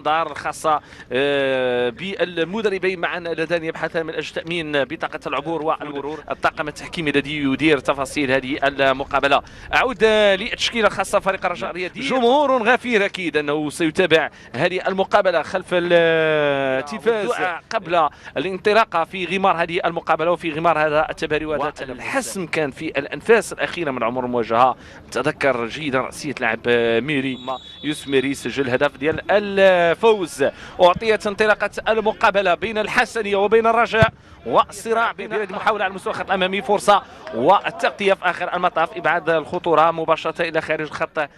الانظار الخاصه بالمدربين معا اللذان يبحثان من اجل تامين بطاقه العبور والمرور. الطاقم التحكيمي الذي يدير تفاصيل هذه المقابله. اعود للتشكيله الخاصه فريق الرجاء الرياضي. جمهور غفير اكيد انه سيتابع هذه المقابله خلف التلفاز قبل الانطلاقه في غمار هذه المقابله وفي غمار هذا التباري وهذا الحسم كان في الانفاس الاخيره من عمر المواجهه. تذكر جيدا راسيه لاعب ميري يوسف ميري سجل هدف ديال الفوز. اعطيت انطلاقه المقابله بين الحسنيه وبين الرجاء والصراع بين هذه المحاوله على المستوى الخط الامامي، فرصه والتغطيه في اخر المطاف، ابعاد الخطوره مباشره الى خارج الخط.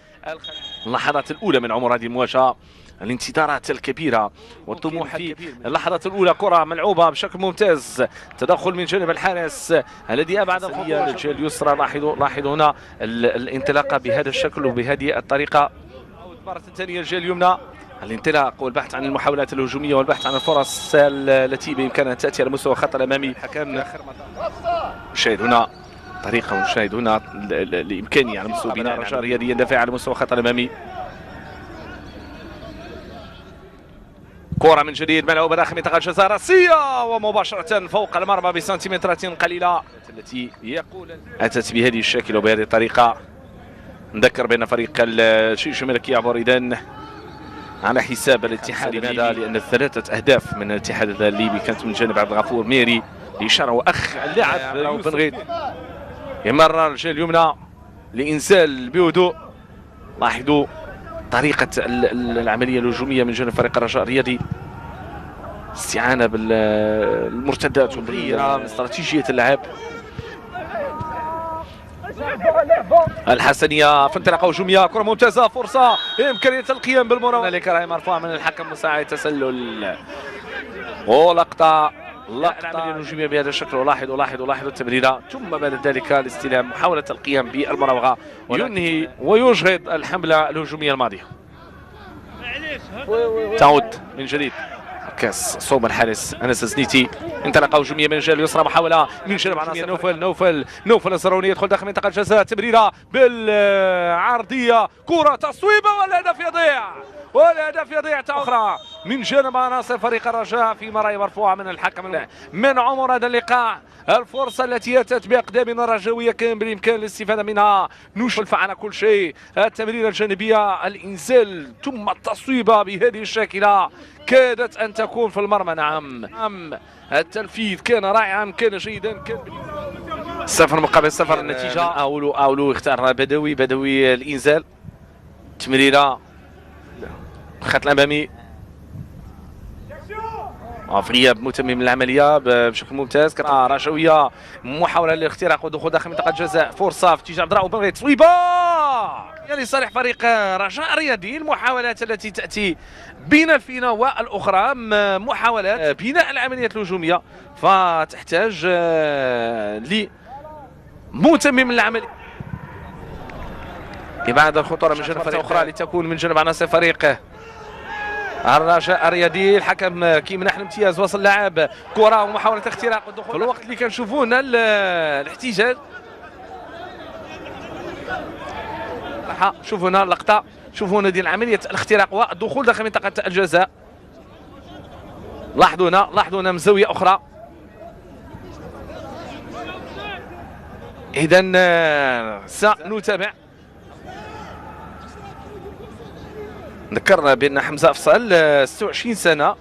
اللحظات الاولى من عمر هذه المواجهه، الانتظارات الكبيره والطموح في اللحظات الاولى. كره ملعوبه بشكل ممتاز، تدخل من جانب الحارس الذي ابعد الخطوره للجهه اليسرى. لاحظوا هنا الانطلاقه بهذا الشكل وبهذه الطريقه. مره ثانيه الجهه اليمنى، الانطلاق والبحث عن المحاولات الهجوميه والبحث عن الفرص التي بامكانها تاتي على مستوى الخط الامامي. حكم نشاهد هنا طريقه ونشاهد هنا الامكانيه على مستوى بناء الرجاء الرياضي يندفع على مستوى الخط الامامي. كرة من جديد ملعوبة داخل منطقة الجزاء راسية ومباشرة فوق المرمى بسنتيمترات قليلة، التي يقول أتت بهذه الشكل وبهذه الطريقة. نذكر بأن فريق الشيش الملكي يعبر إذن على حساب الاتحاد. لماذا؟ لأن 3 أهداف من الاتحاد الليبي كانت من جانب عبد الغفور ميري لإشارة وأخ اللاعب بن غيد. يمرر الجهة اليمنى لإنزال بهدوء. لاحظوا طريقة العملية الهجومية من جانب فريق الرجاء الرياضي، استعانة بالمرتدات وتغييرها من استراتيجية اللعب. الحسنية في انطلاقة هجومية، كرة ممتازة، فرصة إمكانية القيام بالمراوغة. هنالك راهي مرفوعة من الحكم مساعد تسلل ولقطة العملية الهجومية بهذا الشكل. ولاحظوا التمريرة، ثم بعد ذلك الاستلام، محاولة القيام بالمراوغة، ينهي ويجهض الحملة الهجومية الماضية. تعود من جديد كاس صوب الحارس انس الزنيتي. انطلاقه هجوميه من الجهه اليسرى، محاوله من جانب عناصر نوفل الزروني، يدخل داخل منطقه الجزاء، تمريره بالعرضيه، كره تصويبه والهدف يضيع اخرى من جانب عناصر فريق الرجاء في مرايه مرفوعه من الحكم. من عمر هذا اللقاء الفرصه التي اتت باقدامنا الرجاويه كان بالامكان الاستفاده منها. نشرف على كل شيء، التمريره الجانبيه، الانزال ثم التصويبه بهذه الشاكله كادت ان تكون في المرمى. نعم التنفيذ كان رائعا، كان جيدا، كان 0 مقابل 0 النتيجه. اولو اختار بدوي الانزال، تمريره الخط الامامي في غياب متمم العمليه بشكل ممتاز. رجويه، محاوله للاختراق ودخول داخل منطقه الجزاء، فرصه في اتجاه عبد الرؤوف بن غيد، تصويبه لصالح فريق رجاء الرياضي. المحاولات التي تاتي بين الفينه والاخرى محاولات بناء العمليات الهجوميه، فتحتاج لمتمم العمليه. ابعاد الخطوره من جانب فريق اخرى لتكون من جانب عناصر فريق الرجاء الرياضي. الحكم كيمنح الامتياز، وصل لاعب، كره ومحاوله اختراق والدخول في الوقت اللي كنشوفوا هنا الاحتجاج. شوفوا هنا اللقطه، شوفوا هنا ديال عمليه الاختراق والدخول داخل منطقه الجزاء. لاحظوا هنا من زاويه اخرى. اذا سنتابع. نذكر بان حمزه افصل 26 سنه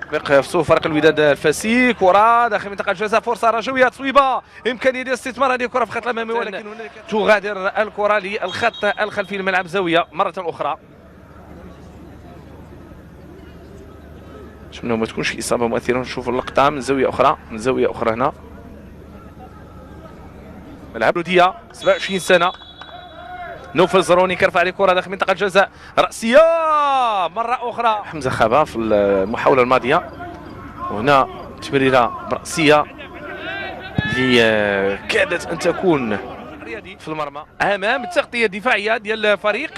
في صفوف فريق الوداد الفاسي. كره داخل منطقه الجزاء، فرصه رجويه، تصويبه، امكانيه ديال استثمار هذه الكره في الخط الامامي، ولكن تغادر الكره للخط الخلفي للملعب زاويه مره اخرى. نتمنى ما تكونش اصابه مؤثره. نشوفوا اللقطه من زاويه اخرى هنا. ملعب الوديه، 27 سنه، نوفل الزروني كرفع عليه كره داخل منطقه الجزاء، راسيه مره اخرى. حمزه خابا في المحاوله الماضيه، وهنا تمريره براسيه اللي كادت ان تكون في المرمى امام التغطيه الدفاعيه ديال فريق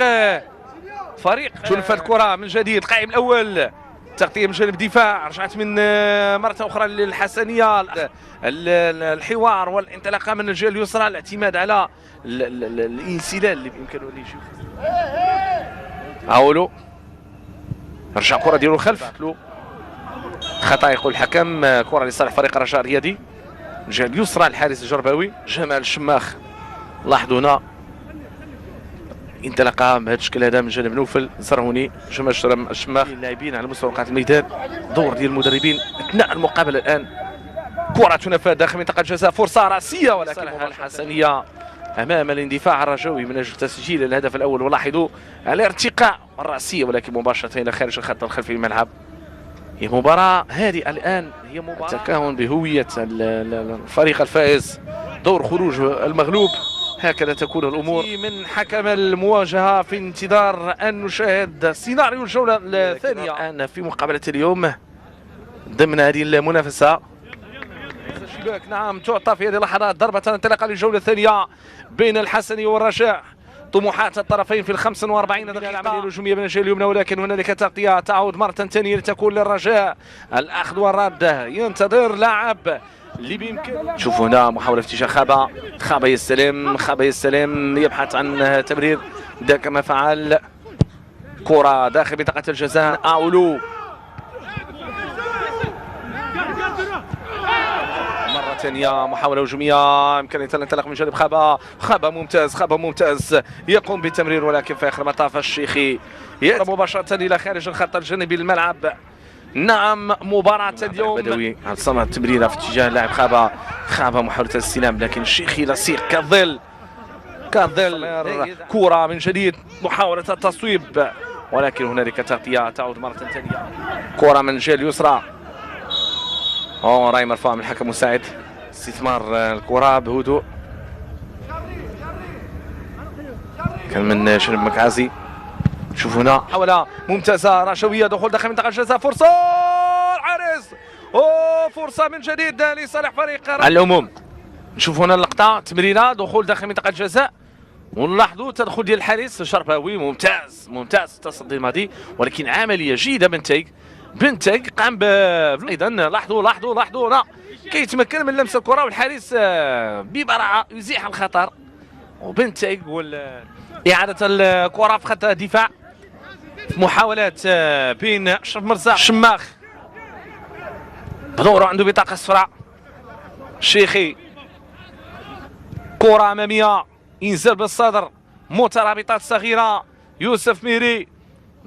تلف الكره من جديد. القائم الاول، تغطيه من جانب الدفاع، رجعت من مره اخرى للحسنيه، الحوار والانطلاقه من الجهه اليسرى، الاعتماد على الانسلال اللي بامكانه اللي يجي. اولو رجع كره ديالو الخلف، خطا يقول الحكم، كره لصالح فريق الرجاء الرياضي. الجهه اليسرى الحارس الجرباوي جمال الشماخ. لاحظوا هنا انطلاقه بهذا الشكل هذا من جانب نوفل زرهوني. جمال الشماخ اللاعبين على مستوى قاعة الميدان، دور ديال المدربين اثناء المقابله. الان كره تنفذ داخل منطقه الجزاء، فرصه راسيه ولكن الحسنيه امام الاندفاع الرجوي من اجل تسجيل الهدف الاول. ولاحظوا الارتقاء الراسيه ولكن مباشره الى خارج الخط الخلفي للملعب. هي مباراة هادئة الآن، هي مباراة تكهن بهوية الفريق الفائز، دور خروج المغلوب، هكذا تكون الأمور. من حكم المواجهة في انتظار أن نشاهد سيناريو الجولة الثانية الآن في مقابلة اليوم ضمن هذه المنافسة. الشباك نعم تعطى في هذه اللحظات ضربة انطلاقة للجولة الثانية بين الحسني والرجاء. طموحات الطرفين في 45 دقيقة العملية الهجومية من الجهة اليمنى، ولكن هنالك تغطية تعود مرة ثانية لتكون للرجاء. الأخذ والرد، ينتظر لاعب اللي بإمكانه. شوفوا هنا محاولة في اتجاه خابة يستلم يبحث عن تمرير، ذاك ما فعل. كرة داخل منطقة الجزاء، أولو مرة ثانية محاولة هجومية، إمكانية الانطلاق من جانب خابة ممتاز يقوم بالتمرير، ولكن في آخر المطاف الشيخي يذهب مباشرة إلى خارج الخط الجانبي للملعب. نعم مباراة اليوم بدوي على صنع التمريرة في اتجاه اللاعب خابة محاولة الاستلام، لكن الشيخي لصيق كالظل كرة من جديد، محاولة التصويب ولكن هنالك تغطية تعود مرة ثانية. كرة من الجهة اليسرى، راي مرفوع من الحكم المساعد، استثمار الكرة بهدوء كان من جانب مكعازي. شوفوا هنا محاولة ممتازة رشوية، دخول داخل منطقة الجزاء، فرصة الحارس، فرصة من جديد لصالح فريق العموم. نشوفوا هنا اللقطة، تمريرة دخول داخل منطقة الجزاء، ونلاحظوا تدخل ديال الحارس الشرباوي ممتاز التصدي الماضي، ولكن عملية جيدة بنتيك قام ايضا. لاحظوا هنا كيتمكن من لمس الكره والحارس ببراعه يزيح الخطر، وبنتيك اعاده الكره في خط الدفاع في محاولات بين اشرف مرزاق شماخ بدوره عنده بطاقه صفراء. شيخي كره اماميه، انزال بالصدر، مترابطات صغيره، يوسف ميري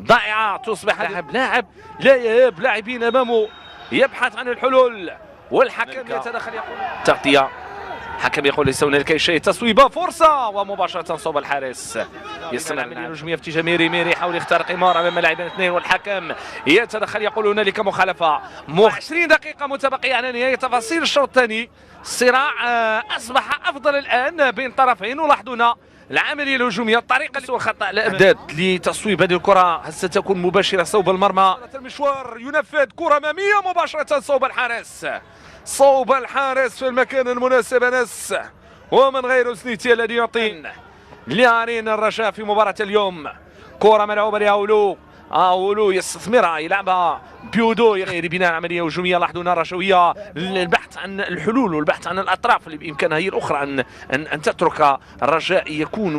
ضائعه، تصبح لاعب لا يهاب لاعبين امامه، يبحث عن الحلول والحكم يتدخل يقول تغطيه. الحكم يقول ليس هنالك شيء، تصويبه فرصه ومباشره صوب الحارس. يستمر العمليه الهجوميه في اتجاه ميري يحاول يخترق إمار امام لاعبين اثنين، والحكم يتدخل يقول هنالك مخالفه. 20 دقيقه متبقيه على نهايه تفاصيل الشوط الثاني. الصراع اصبح افضل الان بين طرفين، ولاحظوا هنا العمليه الهجوميه، الطريقه سوى خطا الاعداد لتصويب هذه الكره، هل ستكون مباشره صوب المرمى؟ المشوار ينفذ كره اماميه مباشره صوب الحارس في المكان المناسب، انس ومن غير سنيتي الذي يعطي لعرين الرجاء في مباراه اليوم. كره ملعوبه لأولو يستثمرها، يلعبها بيودو بناء عمليه هجوميه. لاحظوا هنا الرشويه، البحث عن الحلول والبحث عن الاطراف اللي بامكانها هي الاخرى ان تترك الرجاء يكون